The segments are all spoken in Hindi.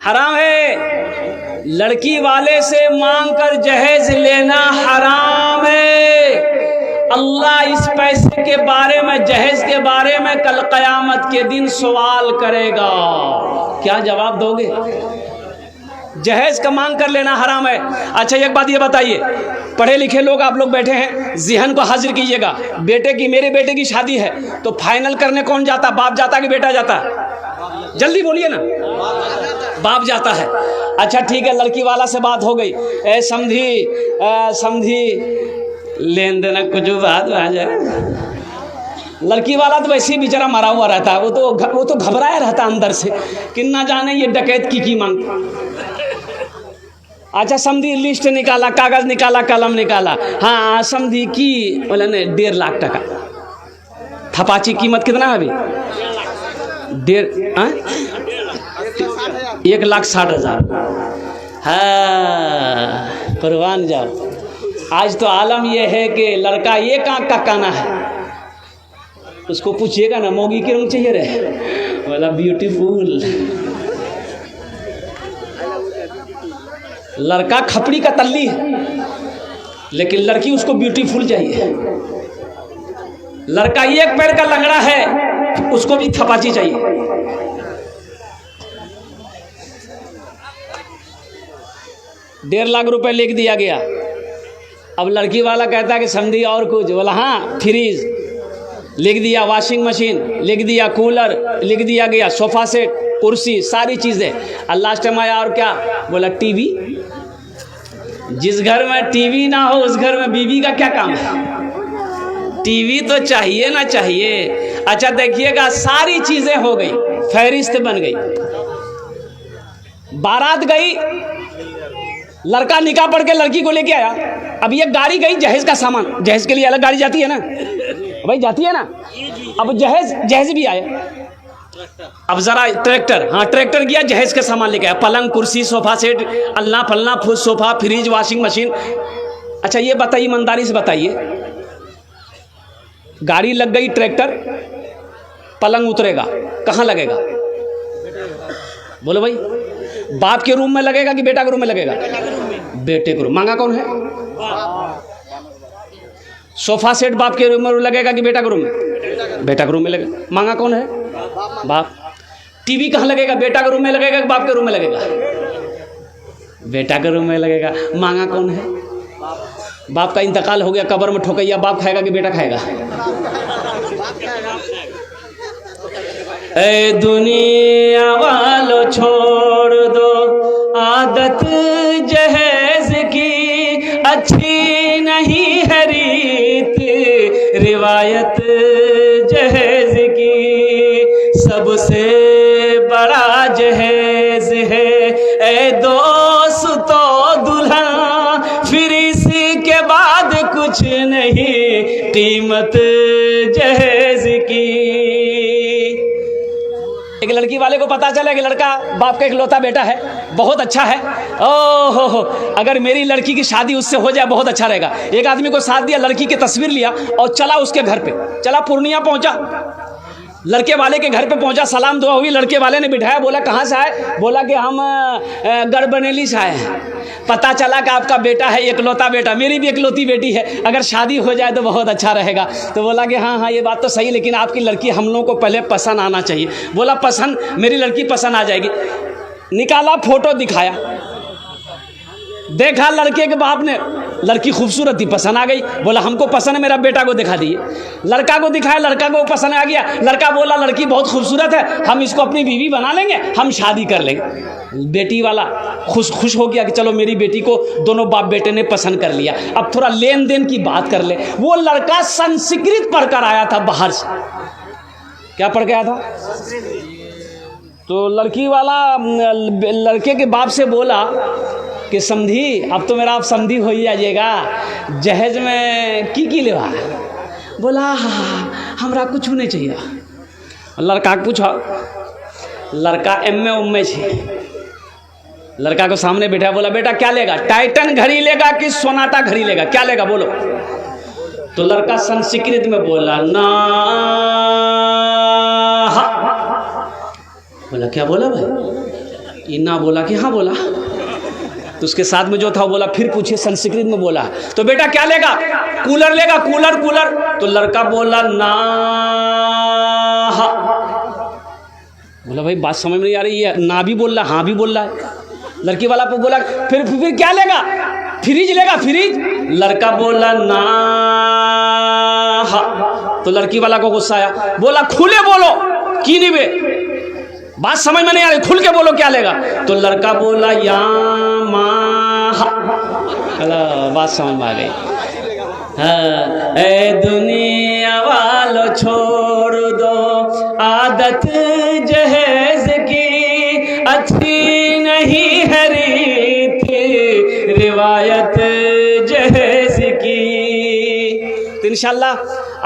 हराम है। लड़की वाले से मांग कर जहेज लेना हराम है। अल्लाह इस पैसे के बारे में, जहेज के बारे में कल क़यामत के दिन सवाल करेगा। क्या जवाब दोगे? जहेज का मांग कर लेना हराम है। अच्छा एक बात ये बताइए, पढ़े लिखे लोग आप लोग बैठे हैं, ज़हन को हाजिर कीजिएगा। बेटे की, मेरे बेटे की शादी है तो फाइनल करने कौन जाता? बाप जाता कि बेटा जाता? जल्दी बोलिए ना। बाप जाता है। अच्छा ठीक है, लड़की वाला से बात हो गई, ए समझी लेन देना कुछ बात आ जाए। लड़की वाला तो वैसे ही बेचारा मरा हुआ रहता है, वो तो घबराया रहता अंदर से कि ना जाने ये डकैत की मांगता। अच्छा समझी लिस्ट निकाला, कागज निकाला, कलम निकाला, हाँ समझी की बोला नहीं 1.5 लाख टका। थपाची कीमत कितना है अभी? 1,60,000। हाँ कुर्बान जाओ। आज तो आलम यह है कि लड़का एक आंख का काना है, उसको पूछिएगा ना मोगी के रंग चाहिए रे, बोला ब्यूटीफुल। लड़का खपड़ी का तल्ली है लेकिन लड़की उसको ब्यूटीफुल चाहिए। लड़का एक पैर का लंगड़ा है, उसको भी थपाची चाहिए। ₹1.5 लाख लिख दिया गया। अब लड़की वाला कहता है कि समझी और कुछ? बोला हाँ फ्रिज लिख दिया, वॉशिंग मशीन लिख दिया, कूलर लिख दिया गया, सोफा सेट, कुर्सी, सारी चीज़ें। और लास्ट में आया और क्या? बोला टीवी। जिस घर में टीवी ना हो उस घर में बीवी का क्या काम है? टीवी तो चाहिए ना चाहिए। अच्छा देखिएगा, सारी चीज़ें हो गई, फहरिस्त बन गई, बारात गई, लड़का निकाह पढ़ के लड़की को लेके आया। अब ये गाड़ी गई, जहेज का सामान, जहेज के लिए अलग गाड़ी जाती है ना भाई, जाती है ना। अब जहेज भी आया। अब जरा ट्रैक्टर, हाँ ट्रैक्टर गया, जहेज का सामान लेके आया, पलंग, कुर्सी, सोफा सेट, अल्लाह फलना, full sofa, fridge, washing machine. अच्छा ये बताइए, ईमानदारी से बताइए, गाड़ी लग गई, ट्रैक्टर, पलंग उतरेगा, कहाँ लगेगा? बोलो भाई, बाप के रूम में लगेगा कि बेटा के रूम में लगेगा? बेटे के रूम। मांगा कौन है? सोफा सेट बाप के रूम में लगेगा कि बेटा के रूम में? बेटा के रूम में लगेगा। मांगा कौन है? बाप। टीवी कहाँ लगेगा? बेटा के रूम में लगेगा कि बाप के रूम में लगेगा? बेटा के रूम में लगेगा। मांगा कौन है? बाप का इंतकाल हो गया, कब्र में ठोकैया बाप खाएगा कि बेटा खाएगा? ए दुनिया वालों छोड़ दो आदत जहेज की, अच्छी नहीं है रीत रिवायत जहेज की, सबसे बड़ा जहेज है ए दोस्तों दुल्हन, फिर इसी के बाद कुछ नहीं कीमत जहेज की। एक लड़की वाले को पता चला कि लड़का बाप का इकलौता बेटा है, बहुत अच्छा है, ओहो अगर मेरी लड़की की शादी उससे हो जाए बहुत अच्छा रहेगा। एक आदमी को साथ दिया, लड़की की तस्वीर लिया और चला उसके घर पे, चला पूर्णिया पहुंचा, लड़के वाले के घर पे पहुंचा, सलाम दुआ हुई, लड़के वाले ने बिठाया, बोला कहाँ से आए? बोला कि हम गढ़बनेली से आए हैं। पता चला कि आपका बेटा है, इकलौता बेटा, मेरी भी इकलौती बेटी है, अगर शादी हो जाए तो बहुत अच्छा रहेगा। तो बोला कि हाँ ये बात तो सही, लेकिन आपकी लड़की हम लोगों को पहले पसंद आना चाहिए। बोला पसंद, मेरी लड़की पसंद आ जाएगी। निकाला, फोटो दिखाया, देखा लड़के के बाप ने, लड़की खूबसूरत थी, पसंद आ गई। बोला हमको पसंद है, मेरा बेटा को दिखा दिए। लड़का को दिखाया, लड़का को पसंद आ गया। लड़का बोला लड़की बहुत खूबसूरत है, हम इसको अपनी बीवी बना लेंगे, हम शादी कर लेंगे। बेटी वाला खुश हो गया कि चलो मेरी बेटी को दोनों बाप बेटे ने पसंद कर लिया। अब थोड़ा लेन देन की बात कर ले। वो लड़का संस्कृत पढ़कर आया था बाहर से। क्या पढ़ के आया था? तो लड़की वाला लड़के के बाप से बोला कि समझी अब तो मेरा आप समझी हो ही जाइएगा, जहेज में की लेवा? बोला हमरा कुछ नहीं चाहिए। लड़का के पूछा, लड़का एम उम्मे छे, लड़का को सामने बैठा, बोला बेटा क्या लेगा? टाइटन घड़ी लेगा कि सोनाटा घड़ी लेगा? क्या लेगा बोलो? तो लड़का संस्कृत में बोला ना। बोला क्या बोला भाई? इन्ना बोला कि हाँ बोला। तो उसके साथ में जो था वो बोला, फिर पूछे संस्कृत में बोला, तो बेटा क्या लेगा? कूलर लेगा, कूलर कूलर। तो लड़का बोला ना। बोला भाई बात समझ में नहीं आ रही है, ना भी बोल रहा हाँ भी बोल रहा है। लड़की वाला को बोला फिर क्या लेगा? फ्रिज लेगा, फ्रिज। लड़का बोला ना। तो लड़की वाला को गुस्सा आया, बोला खुले बोलो की नहीं बे, बात समझ में नहीं आ रही, खुल के बोलो क्या लेगा? तो लड़का बोला या माहा। बात समझ में आ गई। हाँ, ए दुनिया वालों छोड़ दो आदत जहेज की, अच्छी नहीं है रीत रिवायत जहेज की। तो इंशाल्लाह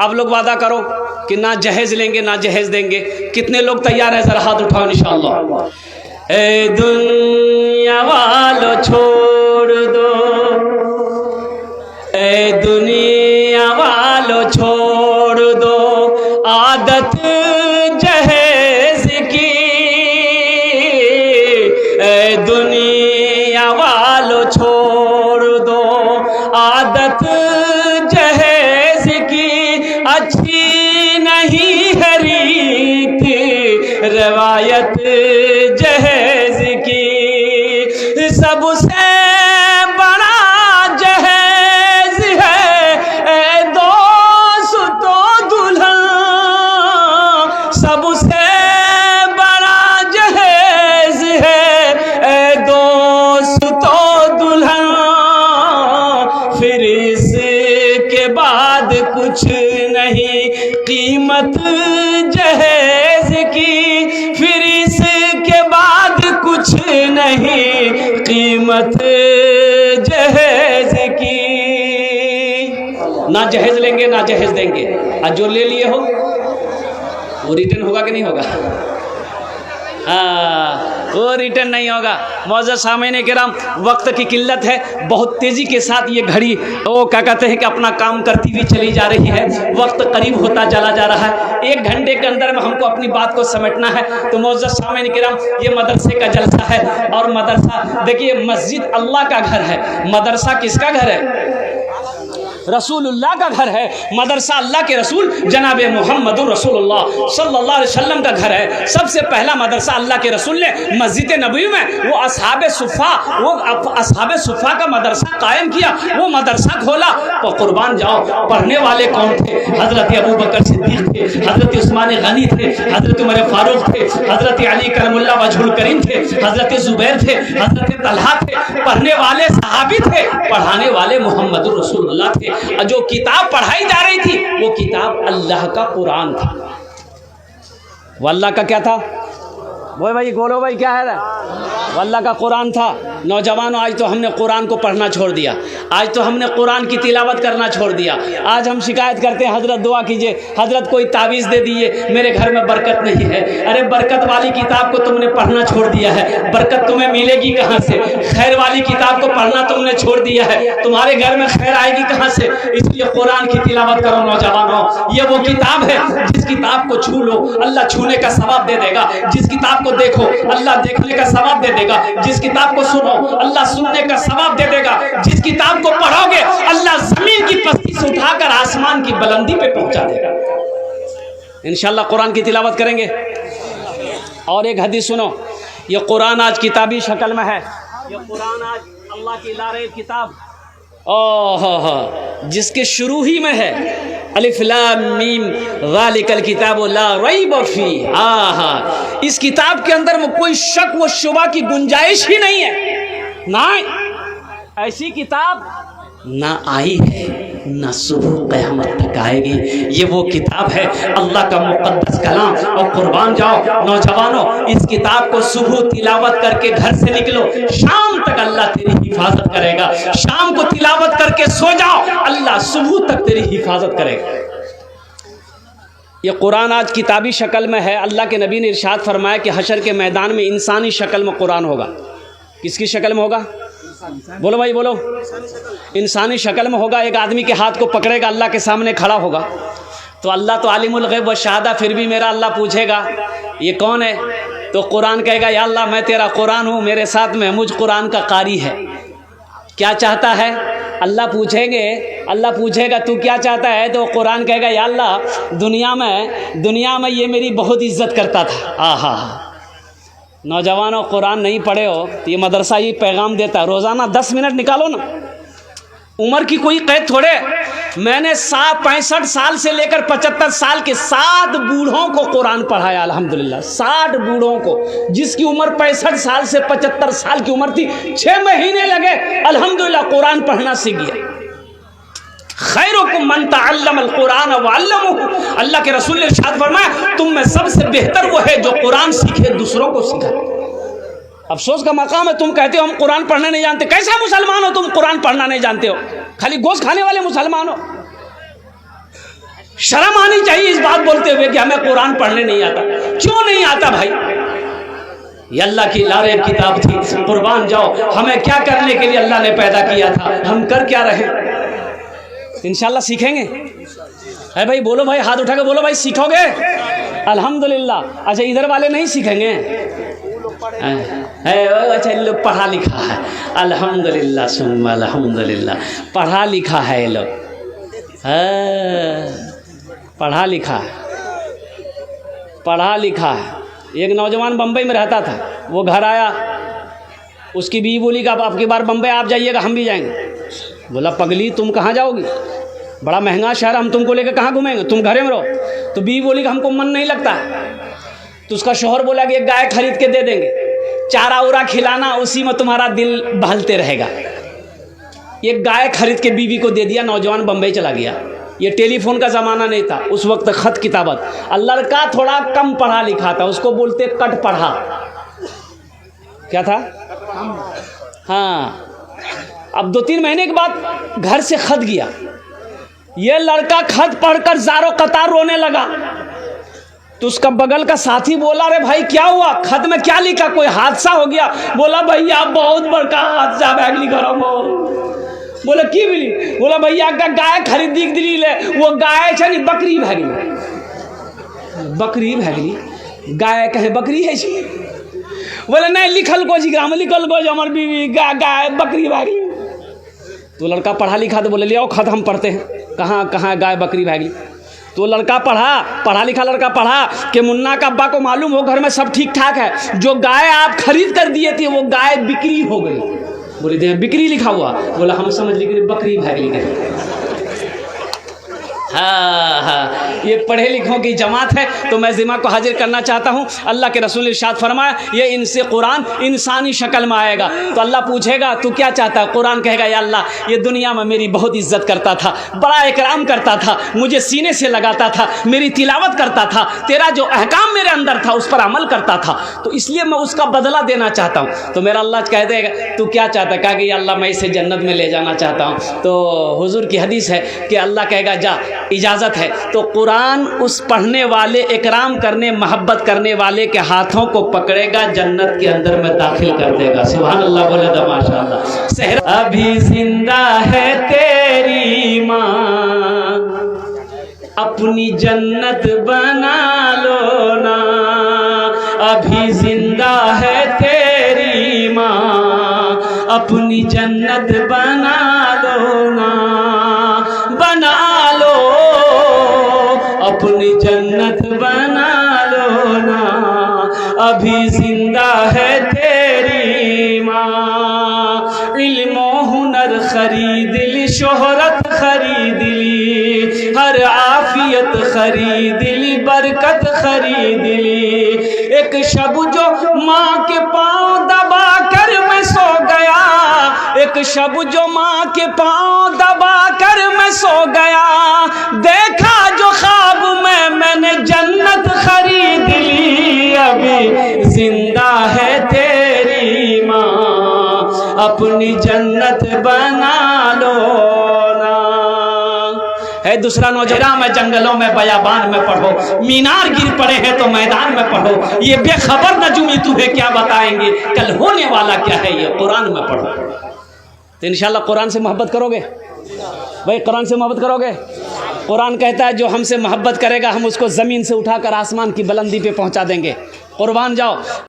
आप लोग वादा करो कि ना जहेज लेंगे ना जहेज देंगे। कितने लोग तैयार हैं? जरा हाथ उठाओ इंशाल्लाह। ए दुनिया वालों छोड़ दो, ए दुनिया वालों छोड़ दो आदत जहेज की, ए दुनिया वालों छोड़ दो आदत जहेज की, अच्छी नहीं है रीत रवायत जहेज की। सबसे बड़ा जहेज है ए दोस्तों दुल्हन, सबसे बड़ा जहेज है ए दोस्तों दुल्हन। फिर इसके बाद कुछ नहीं कीमत जहेज की, फिर इसके बाद कुछ नहीं कीमत जहेज की। ना जहेज लेंगे ना जहेज देंगे। आज जो ले लिए हो वो रिटर्न होगा कि नहीं होगा? वो रिटर्न नहीं होगा। मौजूद सामईन किराम, वक्त की किल्लत है, बहुत तेज़ी के साथ ये घड़ी वो क्या कहते हैं कि अपना काम करती हुई चली जा रही है। वक्त करीब होता चला जा रहा है। 1 घंटे के अंदर में हमको अपनी बात को समेटना है। तो मौजूद सामईन किराम, ये मदरसे का जलसा है। और मदरसा देखिए, मस्जिद अल्लाह का घर है, मदरसा किसका घर है? रसूलुल्लाह का घर है। मदरसा अल्लाह के रसूल जनाब मोहम्मद रसूलुल्लाह सल्लल्लाहु अलैहि वसल्लम का घर है। सबसे पहला मदरसा अल्लाह के रसूल ने मस्जिद नबवी में वो असहाबे सुफ़ा का मदरसा कायम किया, वो मदरसा खोला। तो कुर्बान जाओ, पढ़ने वाले कौन थे? हज़रत अबू बकर सिद्दीक़ थे, हज़रत उस्मान गनी थे, हज़रत उमर फारूक थे, हज़रत अली करमुल्लाह वजहुल करीम थे, हज़रत ज़ुबैर थे, हज़रत तलहा थे। पढ़ने वाले सहाबी थे, पढ़ाने वाले मोहम्मद रसूलुल्लाह थे। जो किताब पढ़ाई जा रही थी वो किताब अल्लाह का कुरान था। वो अल्लाह का क्या था? वो भाई बोलो भाई क्या है? वो अल्लाह का कुरान था। नौजवानों, आज तो हमने कुरान को पढ़ना छोड़ दिया, आज तो हमने कुरान की तिलावत करना छोड़ दिया। आज हम शिकायत करते हैं, हजरत दुआ कीजिए, हजरत कोई तावीज़ दे दिए, मेरे घर में बरकत नहीं है। अरे बरकत वाली किताब को तुमने पढ़ना छोड़ दिया है, बरकत तुम्हें मिलेगी कहाँ से? खैर वाली किताब को पढ़ना तुमने छोड़ दिया है, तुम्हारे घर में खैर आएगी कहाँ से? इसलिए कुरान की तिलावत करो नौजवानों। ये वो किताब है जिस किताब को छू लो अल्लाह छूने का सवाब दे देगा, जिस किताब को देखो अल्लाह देखने का सवाब दे देगा, जिस किताब को सुनो अल्लाह सुनने का सवाब दे देगा, जिस किताब को पढ़ोगे अल्लाह जमीन की पस्ती से उठाकर आसमान की बुलंदी पे पहुंचा देगा। इंशाअल्लाह कुरान की तिलावत करेंगे। और एक हदीस सुनो, ये कुरान आज किताबी शक्ल में है, ये कुरान आज अल्लाह की लारे किताब, जिसके शुरू ही में है अलिफ लाम मीम ज़ालिकल किताबु ला रैब फीह। इस किताब के अंदर में कोई शक व शुबा की गुंजाइश ही नहीं है। ना ऐसी किताब ना आई है, ना सुबह क़यामत तक आएगी। ये वो किताब है अल्लाह का मुक़द्दस कलाम। और कुर्बान जाओ नौजवानों, इस किताब को सुबह तिलावत करके घर से निकलो, शाम तक अल्लाह तेरी हिफाजत करेगा। शाम को तिलावत करके सो जाओ, अल्लाह सुबह तक तेरी हिफाजत करेगा। ये कुरान आज किताबी शक्ल में है। अल्लाह के नबी ने इरशाद फरमाया कि हशर के मैदान में इंसानी शक्ल में कुरान होगा। किसकी शक्ल में होगा? बोलो भाई बोलो। इंसानी शक्ल में होगा। एक आदमी के हाथ को पकड़ेगा, अल्लाह के सामने खड़ा होगा। तो अल्लाह तो आलिमुल गैब व शहादा, फिर भी मेरा अल्लाह पूछेगा ये कौन है? तो कुरान कहेगा या अल्लाह मैं तेरा कुरान हूँ, मेरे साथ महमूद कुरान का कारी है। क्या चाहता है? अल्लाह पूछेगा तू क्या चाहता है? तो कुरान कहेगा या अल्लाह दुनिया में ये मेरी बहुत इज्जत करता था। आहा, नौजवानों कुरान नहीं पढ़े हो तो ये मदरसा ये पैगाम देता है, रोज़ाना 10 मिनट निकालो ना। उम्र की कोई कैद थोड़े। मैंने 65 साल से लेकर 75 साल के 7 बूढ़ों को कुरान पढ़ाया अल्हम्दुलिल्लाह। 60 बूढ़ों को, जिसकी उम्र 65 साल से 75 साल की उम्र थी, 6 महीने लगे अल्हम्दुलिल्लाह कुरान पढ़ना सीख गया। खैरुकुम मन तअल्लमल कुरान व अल्लमहु। अल्लाह के रसूल ने इरशाद फरमाया तुम में सबसे बेहतर वो है जो कुरान सीखे दूसरों को सिखाए। अफसोस का मकाम है, तुम कहते हो हम कुरान पढ़ने नहीं जानते। कैसा मुसलमान हो तुम, कुरान पढ़ना नहीं जानते हो? खाली गोश्त खाने वाले मुसलमान हो। शर्म आनी चाहिए इस बात बोलते हुए कि हमें कुरान पढ़ने नहीं आता। क्यों नहीं आता भाई? ये अल्लाह की लारेब किताब थी, कुर्बान जाओ। हमें क्या करने के लिए अल्लाह ने पैदा किया था, हम कर क्या रहे? इंशाल्लाह सीखेंगे। है भाई, बोलो भाई, हाथ उठा के बोलो भाई, सीखोगे? अल्हम्दुलिल्लाह। अच्छा, इधर वाले नहीं सीखेंगे? अच्छा, लोग पढ़ा लिखा है अल्हम्दुलिल्लाह, सुम्मा अल्हम्दुलिल्लाह, पढ़ा लिखा है ये लोग, पढ़ा लिखा है। एक नौजवान बम्बई में रहता था, वो घर आया, उसकी बीवी बोली कि आपकी बार बम्बई आप जाइएगा, हम भी जाएंगे। बोला पगली तुम कहाँ जाओगी, बड़ा महंगा शहर, हम तुमको लेकर कहाँ घूमेंगे, तुम घरे में रहो। तो बीवी बोली कि हमको मन नहीं लगता। तो उसका शौहर बोला कि एक गाय खरीद के दे देंगे, चारा उरा खिलाना, उसी में तुम्हारा दिल बहलते रहेगा। एक गाय खरीद के बीवी को दे दिया, नौजवान बम्बई चला गया। ये टेलीफोन का ज़माना नहीं था उस वक्त, ख़त किताबत। लड़का थोड़ा कम पढ़ा लिखा था, उसको बोलते कट पढ़ा। क्या था? हाँ। अब 2-3 महीने के बाद घर से खत गया। ये लड़का खत पढ़कर ज़ारो कतार रोने लगा। तो उसका बगल का साथी बोला अरे भाई क्या हुआ, खत में क्या लिखा, कोई हादसा हो गया? बोला भैया बहुत बड़का हादसा बैग लिखा रहा। बोला की मिली? बोला भैया का गाय खरीदी दिली ले, वो गाय छे नहीं बकरी भागली। बकरी भागली? गाय कहे बकरी है? बोले नहीं, लिखल को जी ग्राम लिखल को जो हमारी बीवी गाय बकरी भागली। तो लड़का पढ़ा लिखा तो बोले ले आओ खत हम पढ़ते हैं, कहाँ गाय बकरी भागली। तो लड़का पढ़ा लिखा लड़का पढ़ा कि मुन्ना का अब्बा को मालूम हो घर में सब ठीक ठाक है, जो गाय आप खरीद कर दिए थे वो गाय बिक्री हो गई। बोले दे बिक्री लिखा हुआ? बोला हम समझ ली बकरी भागली गई। हाँ, ये पढ़े लिखों की जमात है। तो मैं ज़िम्मा को हाजिर करना चाहता हूँ। अल्लाह के रसूल ने इरशाद फरमाया ये इनसे कुरान इंसानी शक्ल में आएगा। तो अल्लाह पूछेगा तू क्या चाहता है? कुरान कहेगा या अल्लाह ये दुनिया में मेरी बहुत इज्जत करता था, बड़ा इकराम करता था, मुझे सीने से लगाता था, मेरी तिलावत करता था, तेरा जो अहकाम मेरे अंदर था उस पर अमल करता था, तो इसलिए मैं उसका बदला देना चाहता हूँ। तो मेरा अल्लाह कह देगा तू क्या चाहता है? कहा कि या अल्लाह मैं इसे जन्नत में ले जाना चाहता हूँ। तो हुजूर की हदीस है कि अल्लाह कहेगा जा इजाज़त है। तो कुरान उस पढ़ने वाले, इकराम करने, मोहब्बत करने वाले के हाथों को पकड़ेगा, जन्नत के अंदर में दाखिल कर देगा। सुभान अल्लाह, बोले तो माशाअल्लाह। सहरा अभी जिंदा है तेरी माँ, अपनी जन्नत बना लो ना। अभी जिंदा है तेरी माँ, अपनी जन्नत बना लो ना, बना लो अपनी जन्नत बना लो ना। अभी जिंदा है तेरी माँ, इल्म हुनर खरीद ली, शोहरत खरीद ली, हर आफियत खरीद ली, बरकत खरीद ली। एक शब जो माँ के पाँव दबा कर मैं सो गया, एक शब जो माँ के पाँव दबा कर मैं सो गया, देखा जो ख्वाब में मैंने जन्नत खरीद ली। अभी जिंदा है तेरी माँ, अपनी जन्नत बना लो ना। है दूसरा नौजवान में जंगलों में बयाबान में पढ़ो, मीनार गिर पड़े हैं तो मैदान में पढ़ो, ये बेखबर नजूमी तुम्हें क्या बताएंगे, कल होने वाला क्या है ये कुरान में पढ़ो। तो इंशाल्लाह कुरान से मोहब्बत करोगे भाई, कुरान से मोहब्बत करोगे। कुरान कहता है जो हमसे मोहब्बत करेगा हम उसको ज़मीन से उठाकर आसमान की बुलंदी पे पहुंचा देंगे। कुर्बान जाओ।